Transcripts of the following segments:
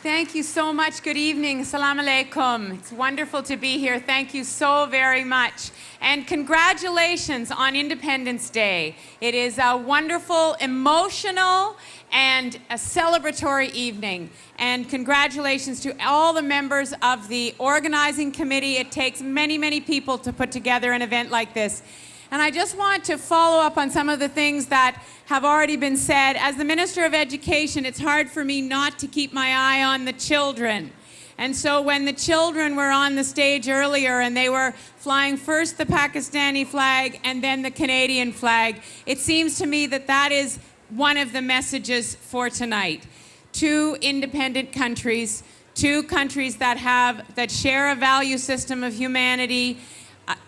Thank you so much. Good evening. Assalamu alaikum. It's wonderful to be here. Thank you so very much. And congratulations on Independence Day. It is a wonderful, emotional, and a celebratory evening. And congratulations to all the members of the organizing committee. It takes many, many people to put together an event like this. And I just want to follow up on some of the things that have already been said. As the Minister of Education, it's hard for me not to keep my eye on the children. And so when the children were on the stage earlier and they were flying first the Pakistani flag and then the Canadian flag, it seems to me that that is one of the messages for tonight. Two independent countries, two countries that share a value system of humanity,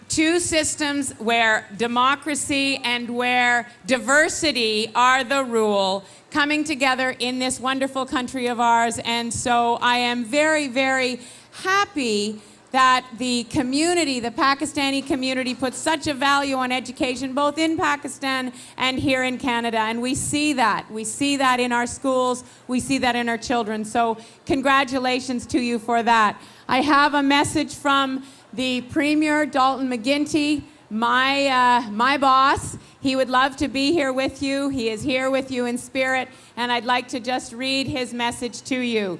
two systems where democracy and where diversity are the rule, coming together in this wonderful country of ours. And so I am very, very happy that the community, the Pakistani community, puts such a value on education, both in Pakistan and here in Canada. And we see that. We see that in our schools. We see that in our children. So congratulations to you for that. I have a message from the Premier, Dalton McGuinty, my boss. He would love to be here with you. He is here with you in spirit, and I'd like to just read his message to you.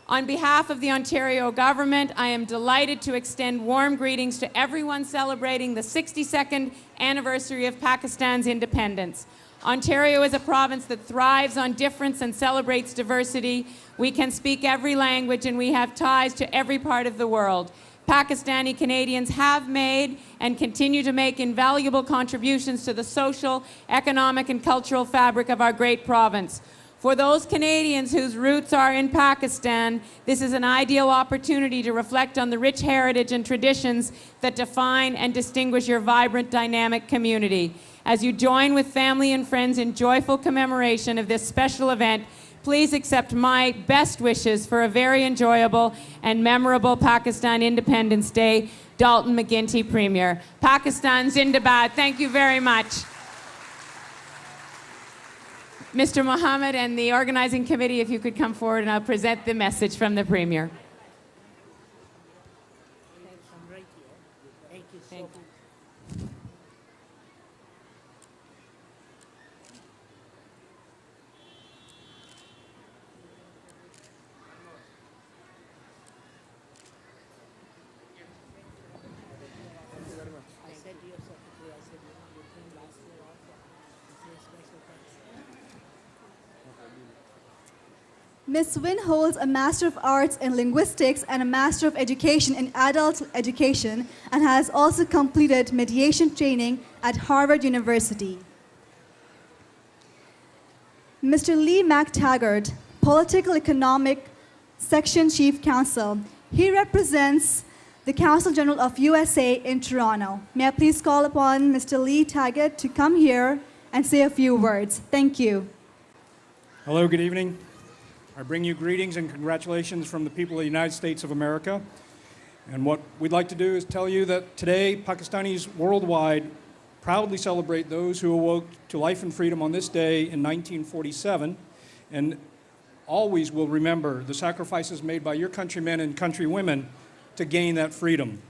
On behalf of the Ontario government, I am delighted to extend warm greetings to everyone celebrating the 62nd anniversary of Pakistan's independence. Ontario is a province that thrives on difference and celebrates diversity. We can speak every language, and we have ties to every part of the world. Pakistani Canadians have made and continue to make invaluable contributions to the social, economic, and cultural fabric of our great province. For those Canadians whose roots are in Pakistan, this is an ideal opportunity to reflect on the rich heritage and traditions that define and distinguish your vibrant, dynamic community. As you join with family and friends in joyful commemoration of this special event, please accept my best wishes for a very enjoyable and memorable Pakistan Independence Day. Dalton McGuinty, Premier. Pakistan Zindabad. Thank you very much. Mr. Mohammed and the organizing committee, if you could come forward and I'll present the message from the Premier. Thank you so much. I said to your secretary, I said, you came last year also. It's a special thanks. Ms. Wynne holds a Master of Arts in Linguistics and a Master of Education in Adult Education and has also completed mediation training at Harvard University. Mr. Lee McTaggart, Political Economic Section Chief Counsel. He represents the Counsel General of USA in Toronto. May I please call upon Mr. Lee Taggart to come here and say a few words. Thank you. Hello, good evening. I bring you greetings and congratulations from the people of the United States of America. And what we'd like to do is tell you that today, Pakistanis worldwide proudly celebrate those who awoke to life and freedom on this day in 1947, and always will remember the sacrifices made by your countrymen and countrywomen to gain that freedom.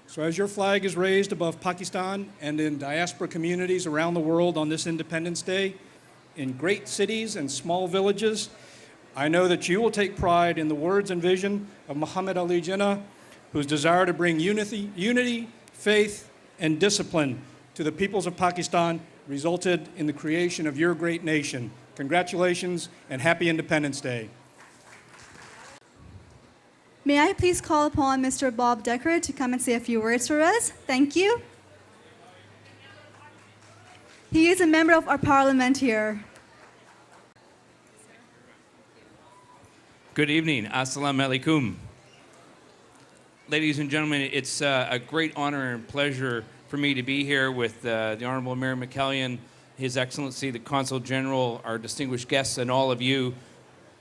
So as your flag is raised above Pakistan and in diaspora communities around the world on this Independence Day, in great cities and small villages, I know that you will take pride in the words and vision of Muhammad Ali Jinnah, whose desire to bring unity, faith, and discipline to the peoples of Pakistan resulted in the creation of your great nation. Congratulations and happy Independence Day. May I please call upon Mr. Bob Decker to come and say a few words for us? Thank you. He is a member of our parliament here. Good evening. Assalamu alaikum. Ladies and gentlemen, it's a great honor and pleasure for me to be here with the Honorable Mayor McCallion, His Excellency, the Consul General, our distinguished guests, and all of you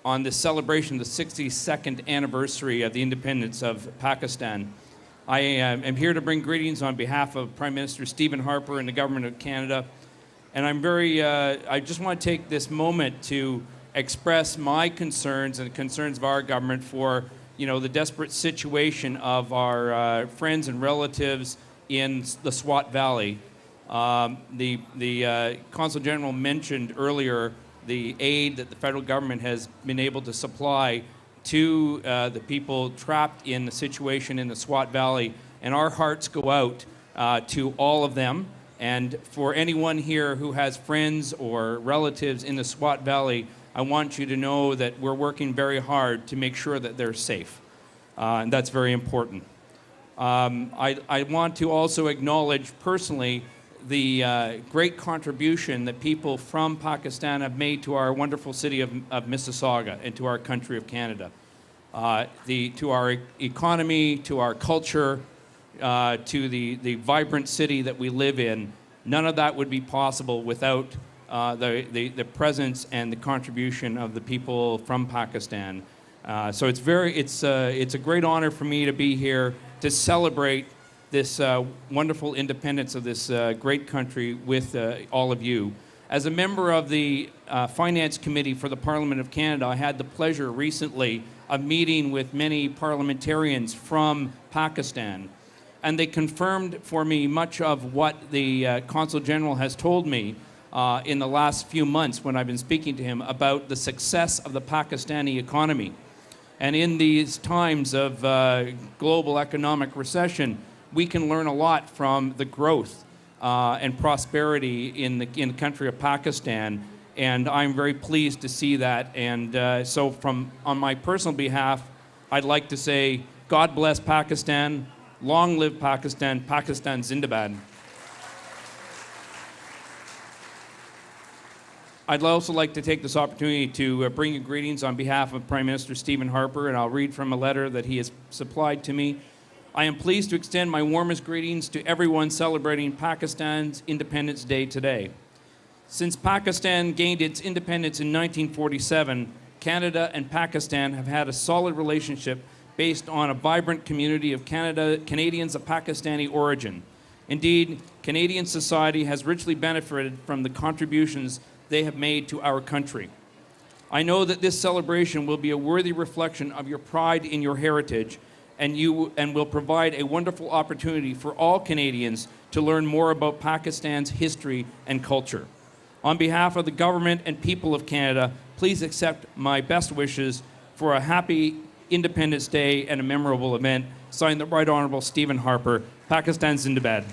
on this celebration of the 62nd anniversary of the independence of Pakistan. I am here to bring greetings on behalf of Prime Minister Stephen Harper and the Government of Canada. And I just want to take this moment to express my concerns and the concerns of our government for, the desperate situation of our friends and relatives in the Swat Valley. The Consul General mentioned earlier the aid that the federal government has been able to supply to the people trapped in the situation in the Swat Valley, and our hearts go out to all of them. And for anyone here who has friends or relatives in the Swat Valley, I want you to know that we're working very hard to make sure that they're safe, and that's very important. I want to also acknowledge personally the great contribution that people from Pakistan have made to our wonderful city of Mississauga and to our country of Canada, to our economy, to our culture, to the vibrant city that we live in. None of that would be possible without the presence and the contribution of the people from Pakistan. So it's a great honor for me to be here to celebrate this wonderful independence of this great country with all of you. As a member of the Finance Committee for the Parliament of Canada, I had the pleasure recently of meeting with many parliamentarians from Pakistan, and they confirmed for me much of what the Consul General has told me in the last few months when I've been speaking to him about the success of the Pakistani economy. And in these times of global economic recession, we can learn a lot from the growth and prosperity in the country of Pakistan, and I'm very pleased to see that. And so on my personal behalf, I'd like to say, God bless Pakistan, long live Pakistan, Pakistan Zindabad. I'd also like to take this opportunity to bring you greetings on behalf of Prime Minister Stephen Harper, and I'll read from a letter that he has supplied to me. I am pleased to extend my warmest greetings to everyone celebrating Pakistan's Independence Day today. Since Pakistan gained its independence in 1947, Canada and Pakistan have had a solid relationship based on a vibrant community of Canadians of Pakistani origin. Indeed, Canadian society has richly benefited from the contributions they have made to our country. I know that this celebration will be a worthy reflection of your pride in your heritage, and will provide a wonderful opportunity for all Canadians to learn more about Pakistan's history and culture. On behalf of the government and people of Canada, please accept my best wishes for a happy Independence Day and a memorable event. Signed, the Right Honourable Stephen Harper, Pakistan Zindabad.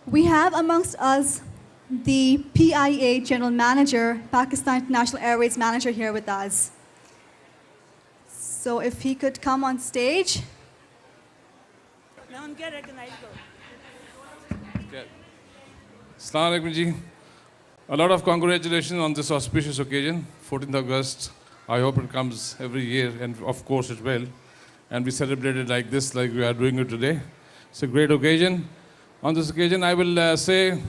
We have amongst us the PIA General Manager, Pakistan International Airways Manager, here with us. So if he could come on stage. Assalamu alaikum ji. A lot of congratulations on this auspicious occasion, 14th August. I hope it comes every year, and of course it will. And we celebrate it like this, like we are doing it today. It's a great occasion. On this occasion, I will say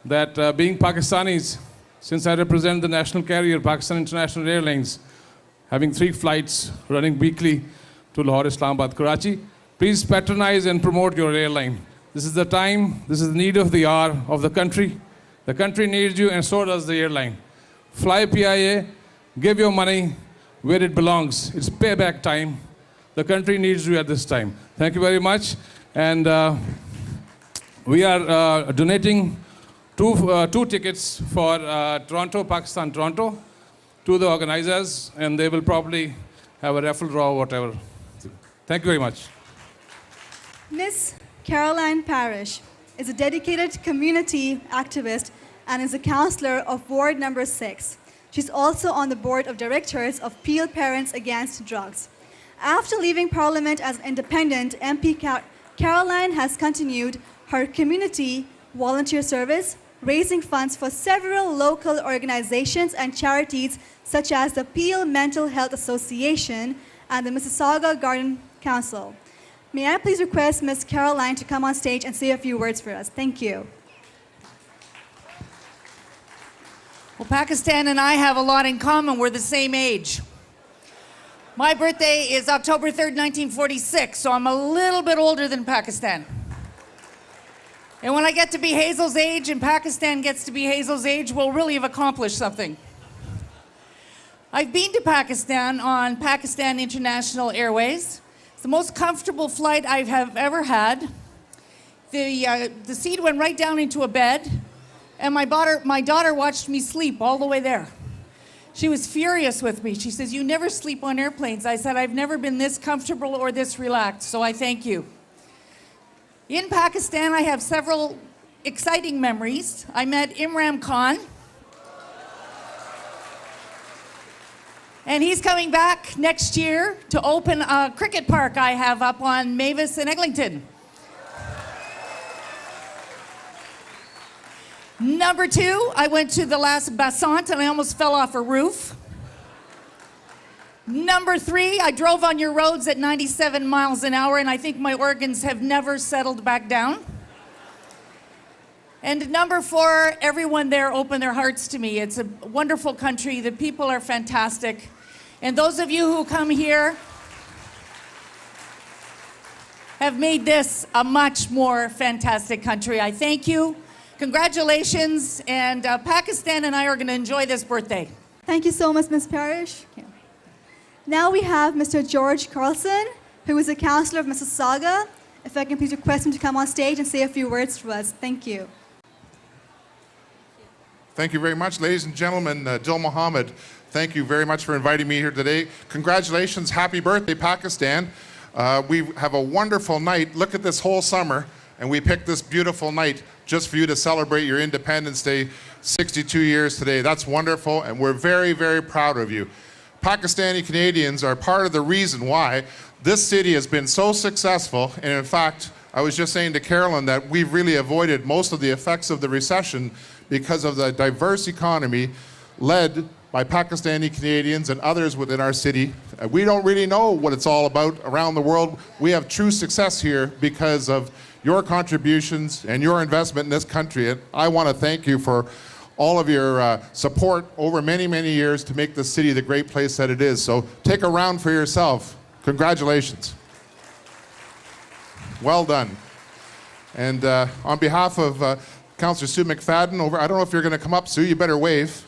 that being Pakistanis, since I represent the national carrier, Pakistan International Airlines, having 3 flights running weekly to Lahore, Islamabad, Karachi, please patronize and promote your airline. This is the time, this is the need of the hour of the country. The country needs you, and so does the airline. Fly PIA, give your money where it belongs. It's payback time. The country needs you at this time. Thank you very much. And we are donating two tickets for Toronto, Pakistan, Toronto, to the organizers, and they will probably have a raffle draw or whatever. Thank you very much. Miss Caroline Parrish is a dedicated community activist and is a councillor of Ward Number 6. She's also on the board of directors of Peel Parents Against Drugs. After leaving Parliament as an independent MP, Caroline has continued her community volunteer service, raising funds for several local organizations and charities such as the Peel Mental Health Association and the Mississauga Garden Council. May I please request Ms. Caroline to come on stage and say a few words for us? Thank you. Well, Pakistan and I have a lot in common. We're the same age. My birthday is October 3rd, 1946, so I'm a little bit older than Pakistan. And when I get to be Hazel's age and Pakistan gets to be Hazel's age, we'll really have accomplished something. I've been to Pakistan on Pakistan International Airways. It's the most comfortable flight I have ever had. The seat went right down into a bed, and my daughter watched me sleep all the way there. She was furious with me. She says, "You never sleep on airplanes." I said, "I've never been this comfortable or this relaxed, so I thank you." In Pakistan, I have several exciting memories. I met Imran Khan, and he's coming back next year to open a cricket park I have up on Mavis and Eglinton. Number 2, I went to the last Basant and I almost fell off a roof. Number 3, I drove on your roads at 97 miles an hour and I think my organs have never settled back down. And number 4, everyone there opened their hearts to me. It's a wonderful country. The people are fantastic. And those of you who come here have made this a much more fantastic country. I thank you. Congratulations, and Pakistan and I are going to enjoy this birthday. Thank you so much, Ms. Parrish. Now we have Mr. George Carlson, who is a councillor of Mississauga. If I can please request him to come on stage and say a few words for us. Thank you. Thank you very much, ladies and gentlemen. Dil Mohammed, thank you very much for inviting me here today. Congratulations, happy birthday, Pakistan. We have a wonderful night. Look at this whole summer, and we picked this beautiful night just for you to celebrate your Independence Day, 62 years today. That's wonderful, and we're very, very proud of you. Pakistani Canadians are part of the reason why this city has been so successful, and in fact, I was just saying to Carolyn that we've really avoided most of the effects of the recession because of the diverse economy led by Pakistani Canadians and others within our city. We don't really know what it's all about around the world. We have true success here because of your contributions and your investment in this country. And I want to thank you for all of your support over many, many years to make this city the great place that it is. So take a round for yourself. Congratulations. Well done. And on behalf of Councillor Sue McFadden, I don't know if you're going to come up, Sue, you better wave.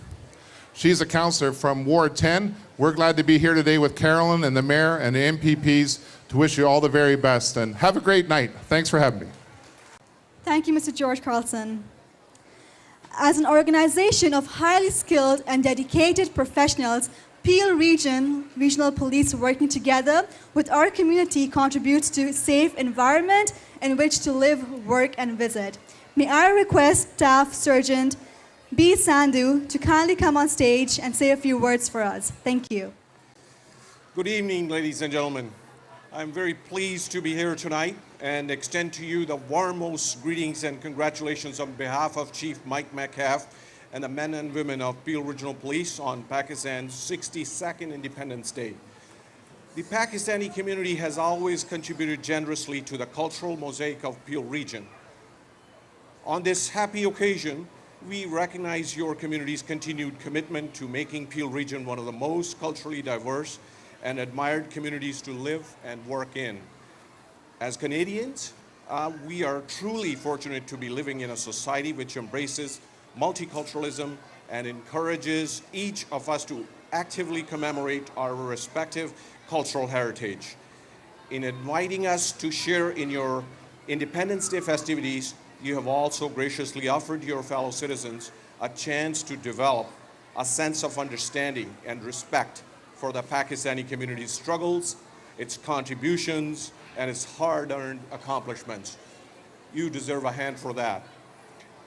She's a councillor from Ward 10. We're glad to be here today with Carolyn and the mayor and the MPPs to wish you all the very best. And have a great night. Thanks for having me. Thank you, Mr. George Carlson. As an organization of highly skilled and dedicated professionals, Peel Regional Police working together with our community contributes to a safe environment in which to live, work, and visit. May I request Staff Sergeant B. Sandhu to kindly come on stage and say a few words for us. Thank you. Good evening, ladies and gentlemen. I'm very pleased to be here tonight and extend to you the warmest greetings and congratulations on behalf of Chief Mike Metcalf and the men and women of Peel Regional Police on Pakistan's 62nd Independence Day. The Pakistani community has always contributed generously to the cultural mosaic of Peel region. On this happy occasion, we recognize your community's continued commitment to making Peel region one of the most culturally diverse and admired communities to live and work in. As Canadians, we are truly fortunate to be living in a society which embraces multiculturalism and encourages each of us to actively commemorate our respective cultural heritage. In inviting us to share in your Independence Day festivities, you have also graciously offered your fellow citizens a chance to develop a sense of understanding and respect for the Pakistani community's struggles, its contributions, and its hard-earned accomplishments. You deserve a hand for that.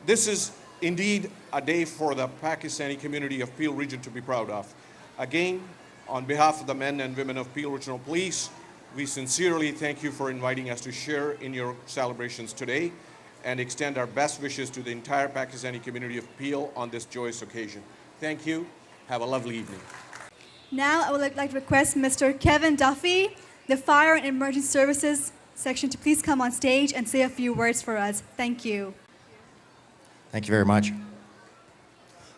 This is indeed a day for the Pakistani community of Peel region to be proud of. Again, on behalf of the men and women of Peel Regional Police, we sincerely thank you for inviting us to share in your celebrations today and extend our best wishes to the entire Pakistani community of Peel on this joyous occasion. Thank you. Have a lovely evening. Now I would like to request Mr. Kevin Duffy, the Fire and Emergency Services section, to please come on stage and say a few words for us. Thank you. Thank you very much.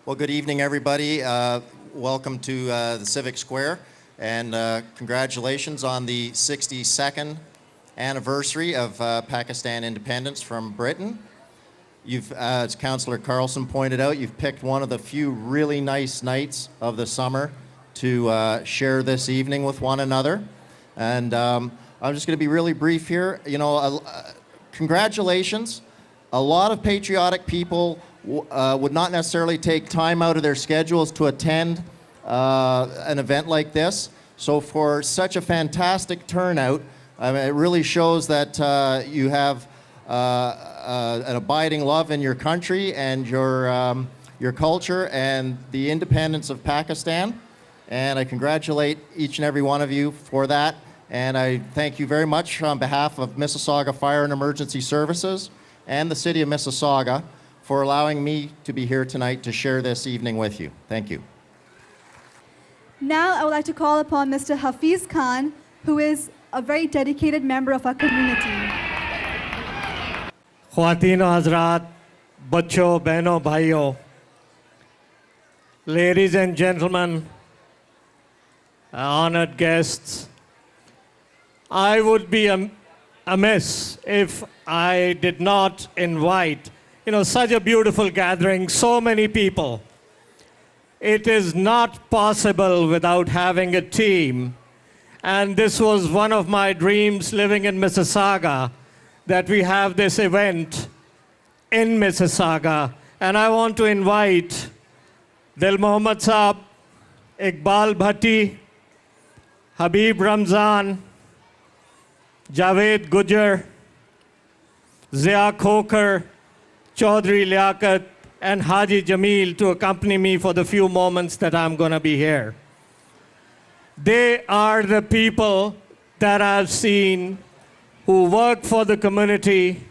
Well, good evening, everybody. Welcome to the Civic Square, and congratulations on the 62nd anniversary of Pakistan independence from Britain. As Councillor Carlson pointed out, you've picked one of the few really nice nights of the summer to share this evening with one another. And I'm just going to be really brief here. You know, congratulations. A lot of patriotic people would not necessarily take time out of their schedules to attend an event like this. So for such a fantastic turnout, I mean, it really shows that you have an abiding love in your country and your culture and the independence of Pakistan. And I congratulate each and every one of you for that. And I thank you very much on behalf of Mississauga Fire and Emergency Services and the City of Mississauga for allowing me to be here tonight to share this evening with you. Thank you. Now I would like to call upon Mr. Hafiz Khan, who is a very dedicated member of our community. ख्वातीन हजरात, बच्चों, बहनों, भाइयों, ladies and gentlemen, honored guests, I would be amiss if I did not invite, such a beautiful gathering, so many people. It is not possible without having a team. And this was one of my dreams living in Mississauga, that we have this event in Mississauga. And I want to invite Dil Mohammad Saab, Iqbal Bhatti, Habib Ramzan, Javed Gujar, Zia Khokar, Chaudhry Liaquat, and Haji Jamil to accompany me for the few moments that I'm going to be here. They are the people that I've seen who work for the community,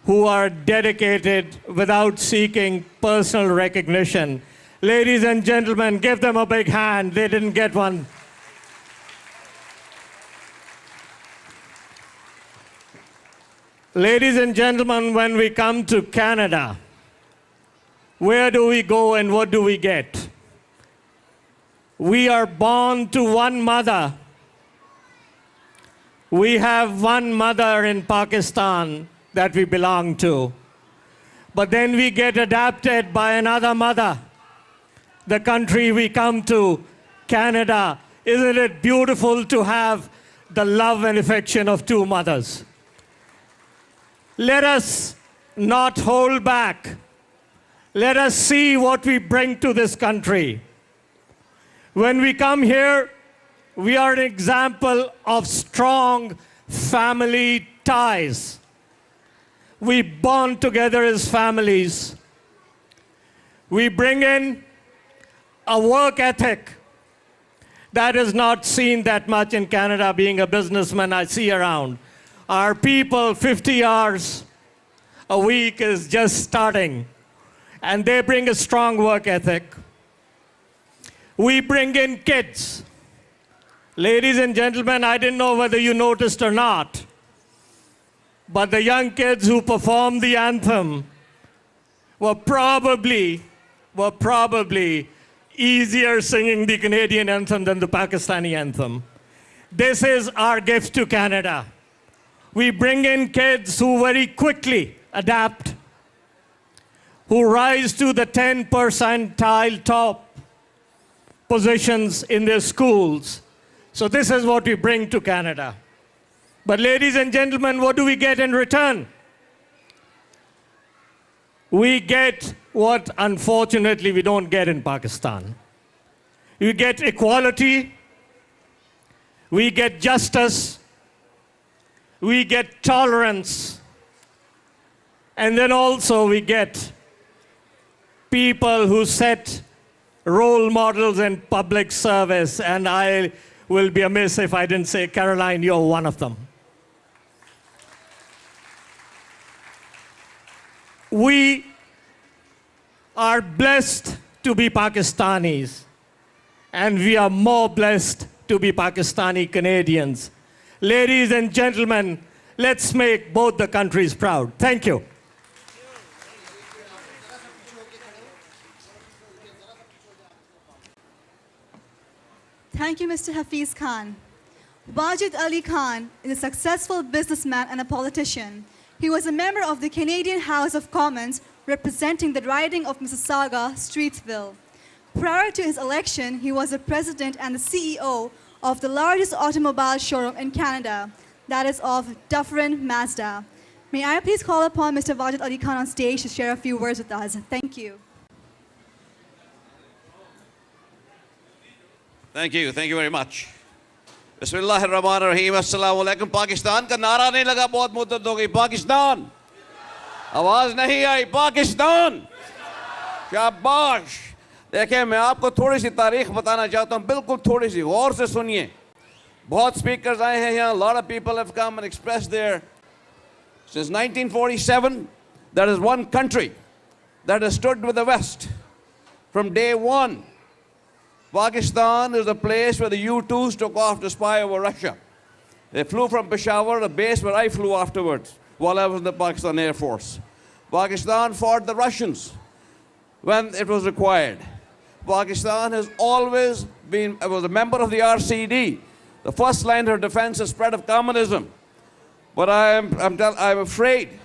who are dedicated without seeking personal recognition. Ladies and gentlemen, give them a big hand. They didn't get one. Ladies and gentlemen, when we come to Canada, where do we go and what do we get? We are born to one mother. We have one mother in Pakistan that we belong to. But then we get adopted by another mother. The country we come to, Canada. Isn't it beautiful to have the love and affection of two mothers? Let us not hold back. Let us see what we bring to this country. When we come here, we are an example of strong family ties. We bond together as families. We bring in a work ethic that is not seen that much in Canada. Being a businessman, I see around. Our people, 50 hours a week is just starting. And they bring a strong work ethic. We bring in kids. Ladies and gentlemen, I didn't know whether you noticed or not, but the young kids who performed the anthem were probably easier singing the Canadian anthem than the Pakistani anthem. This is our gift to Canada. We bring in kids who very quickly adapt, who rise to the 10 percentile top positions in their schools. So this is what we bring to Canada. But ladies and gentlemen, what do we get in return? We get what unfortunately we don't get in Pakistan. We get equality, we get justice, we get tolerance, and then also we get people who set role models in public service, and I will be amiss if I didn't say, Caroline, you're one of them. We are blessed to be Pakistanis, and we are more blessed to be Pakistani Canadians. Ladies and gentlemen, let's make both the countries proud. Thank you. Thank you, Mr. Hafiz Khan. Wajid Ali Khan is a successful businessman and a politician. He was a member of the Canadian House of Commons representing the riding of Mississauga, Streetsville. Prior to his election, he was the president and the CEO of the largest automobile showroom in Canada, that is of Dufferin Mazda. May I please call upon Mr. Wajid Ali Khan on stage to share a few words with us. Thank you. Thank you very much. बिस्मिल्लाहिर्रहमानिर्रहीम अस्सलाम वालेकुम। पाकिस्तान का नारा नहीं लगा बहुत मुद्दत हो गई। पाकिस्तान, आवाज नहीं आई। पाकिस्तान, शाबाश। देखिए, मैं आपको थोड़ी सी तारीख बताना चाहता हूँ, बिल्कुल थोड़ी सी गौर से सुनिए। बहुत स्पीकर्स आए हैं यहाँ, lot of people have come and expressed their. Since 1947, there is one country that has stood with the West from day one. Pakistan is the place where the U-2s took off to spy over Russia. They flew from Peshawar, the base where I flew afterwards while I was in the Pakistan Air Force. Pakistan fought the Russians when it was required. Pakistan has always been, was a member of the RCD, the first line of defense is spread of communism. But I'm afraid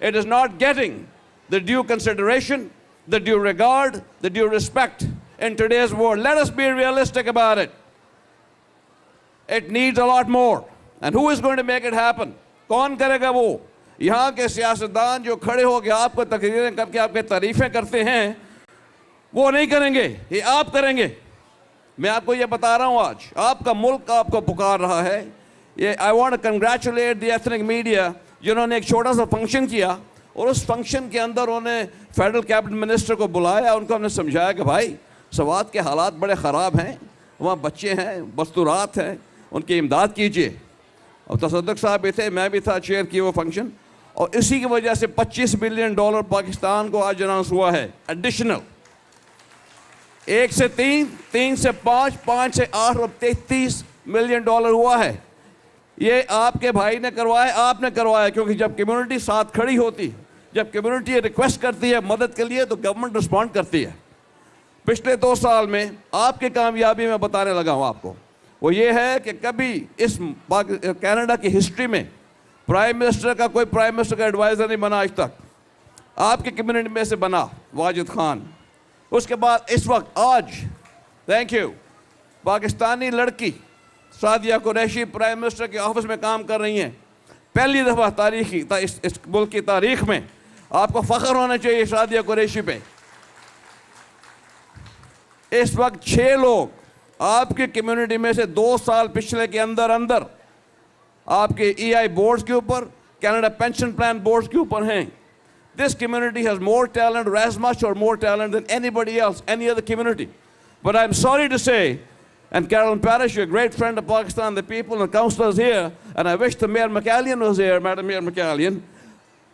it is not getting the due consideration, the due regard, the due respect in today's world. Let us be realistic about it. It needs a lot more. And who is going to make it happen? कौन करेगा वो? यहाँ के सियासतदान जो खड़े हो के आपको तकरीरें करके आपके तारीफें करते हैं, वो नहीं करेंगे, ये आप करेंगे। मैं आपको ये बता रहा हूँ आज, आपका मुल्क आपको पुकार रहा है। ये I want to congratulate the ethnic media, जिन्होंने एक छोटा सा फंक्शन किया और उस फंक्शन के अंदर उन्होंने फेडरल कैबिनेट मिनिस्टर को बुलाया, उनको हमने समझाया कि भाई सवात के हालात बड़े ख़राब हैं, वहाँ बच्चे हैं, बस्तूरात हैं, उनकी इमदाद कीजिए। और तसद्दुक़ साहब भी थे, मैं भी था, चेयर किया वो फंक्शन, और इसी की वजह से $25 बिलियन पाकिस्तान को आज अनाउंस हुआ है एडिशनल। 1 से 3, 3 से 5, 5 से 8 और $33 मिलियन हुआ है। ये आपके भाई ने करवाया, आपने करवाया, क्योंकि जब कम्युनिटी साथ खड़ी होती, जब कम्युनिटी रिक्वेस्ट करती है मदद के लिए, तो गवर्नमेंट रिस्पॉन्ड करती है। पिछले 2 साल में आपकी कामयाबी मैं बताने लगा हूँ आपको, वो ये है कि कभी इस कनाडा की हिस्ट्री में प्राइम मिनिस्टर का कोई प्राइम मिनिस्टर का एडवाइज़र नहीं बना आज तक। आपकी कम्युनिटी में से बना वाजिद खान। उसके बाद इस वक्त आज, थैंक यू, पाकिस्तानी लड़की सादिया कुरैशी प्राइम मिनिस्टर के ऑफिस में काम कर रही हैं। पहली दफ़ा तारीखी इस मुल्क की तारीख में आपको फ़ख्र होना चाहिए सादिया कुरैशी पे। इस वक्त 6 लोग आपकी कम्युनिटी में से 2 साल पिछले के अंदर अंदर आपके EI बोर्ड्स के ऊपर, कनाडा पेंशन प्लान बोर्ड्स के ऊपर हैं। This community has more talent, or as much or more talent than anybody else, any other community. But I'm sorry to say, and Carolyn Parrish, you're a great friend of Pakistan, the people and councillors here, and I wish the Mayor McCallion was here, Madam Mayor McCallion.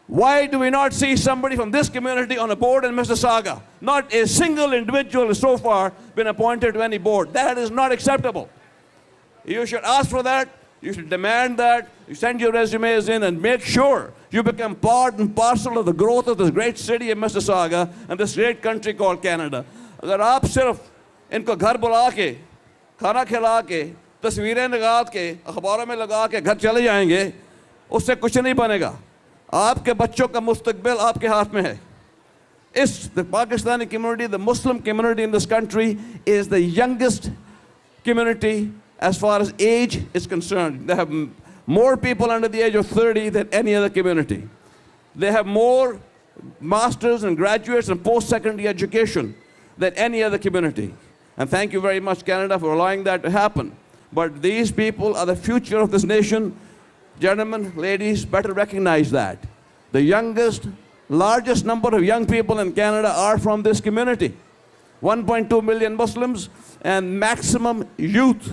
Why do we not see somebody from this community on a board in Mississauga? Not a single individual has so far been appointed to any board. That is not acceptable. You should ask for that. You should demand that. You send your resumes in and make sure you become part and parcel of the growth of this great city of Mississauga and this great country called Canada. अगर आप सिर्फ इनको घर बुला के, खाना खिला के, तस्वीरें लगा के, अखबारों में लगा के घर चले जाएंगे, उससे कुछ नहीं बनेगा। आपके बच्चों का मुस्तकबिल आपके हाथ में है। The Pakistani community, the Muslim community in this country is the youngest community as far as age is concerned. They have more people under the age of 30 than any other community. They have more masters and graduates and post-secondary education than any other community. And thank you very much, Canada, for allowing that to happen. But these people are the future of this nation. Gentlemen, ladies, better recognize that. The youngest, largest number of young people in Canada are from this community. 1.2 million Muslims and maximum youth,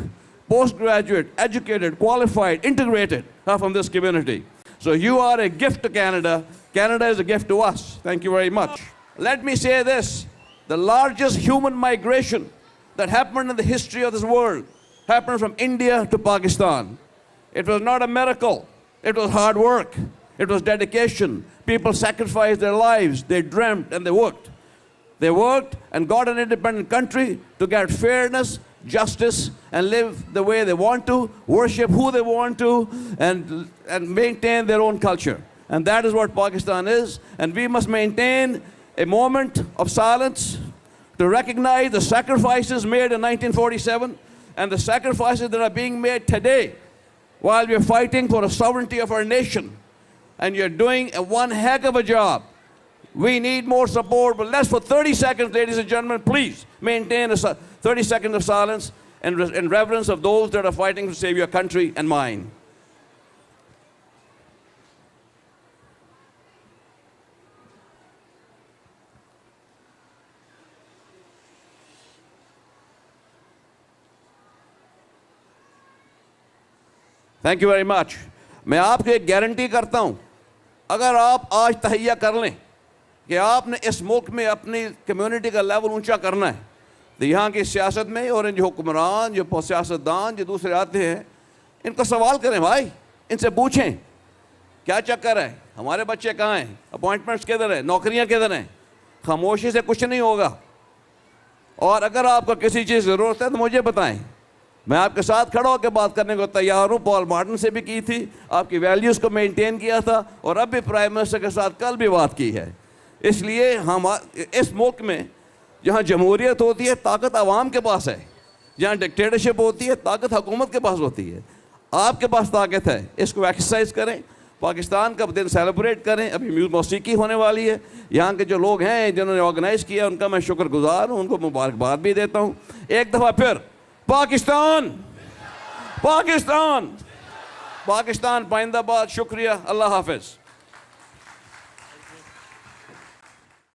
postgraduate, educated, qualified, integrated are from this community. So you are a gift to Canada. Canada is a gift to us. Thank you very much. Let me say this. The largest human migration that happened in the history of this world happened from India to Pakistan. It was not a miracle. It was hard work. It was dedication. People sacrificed their lives. They dreamt and they worked. They worked and got an independent country to get fairness, justice, and live the way they want to, worship who they want to, and maintain their own culture. And that is what Pakistan is. And we must maintain a moment of silence to recognize the sacrifices made in 1947 and the sacrifices that are being made today while we're fighting for the sovereignty of our nation. And you're doing one heck of a job. We need more support, but let's for 30 seconds, ladies and gentlemen, please maintain 30 seconds of silence in reverence of those that are fighting to save your country and mine. Thank you very much. میں آپ کو ایک guarantee کرتا ہوں اگر آپ آج تہیہ کر لیں کہ آپ نے اس ملک میں اپنی کمیونٹی کا لیول اونچا کرنا ہے تو یہاں کی سیاست میں اور ان جو حکمران جو سیاستدان جو دوسرے آتے ہیں ان کو سوال کریں بھائی ان سے پوچھیں کیا چکر ہے ہمارے بچے کہاں ہیں اپوائنٹمنٹس کدھر ہیں نوکریاں کدھر ہیں خاموشی سے کچھ نہیں ہوگا اور اگر آپ کو کسی چیز ضرورت ہے تو مجھے بتائیں میں آپ کے ساتھ کھڑا ہو کے بات کرنے کو تیار ہوں پال مارٹن سے بھی کی تھی آپ کی ویلیوز کو مینٹین کیا تھا اور اب بھی پرائم منسٹر کے ساتھ کل بھی بات کی ہے اس لیے ہم اس ملک میں جہاں جمہوریت ہوتی ہے طاقت عوام کے پاس ہے جہاں ڈکٹیٹرشپ ہوتی ہے طاقت حکومت کے پاس ہوتی ہے آپ کے پاس طاقت ہے اس کو ایکسرسائز کریں پاکستان کا دن سیلیبریٹ کریں ابھی موسیقی ہونے والی ہے یہاں کے جو لوگ ہیں جنہوں نے آرگنائز کیا ان کا میں شکر گزار ہوں ان کو مبارکباد بھی دیتا ہوں ایک دفعہ پھر پاکستان پاکستان پاکستان پائندہ باد شکریہ اللہ حافظ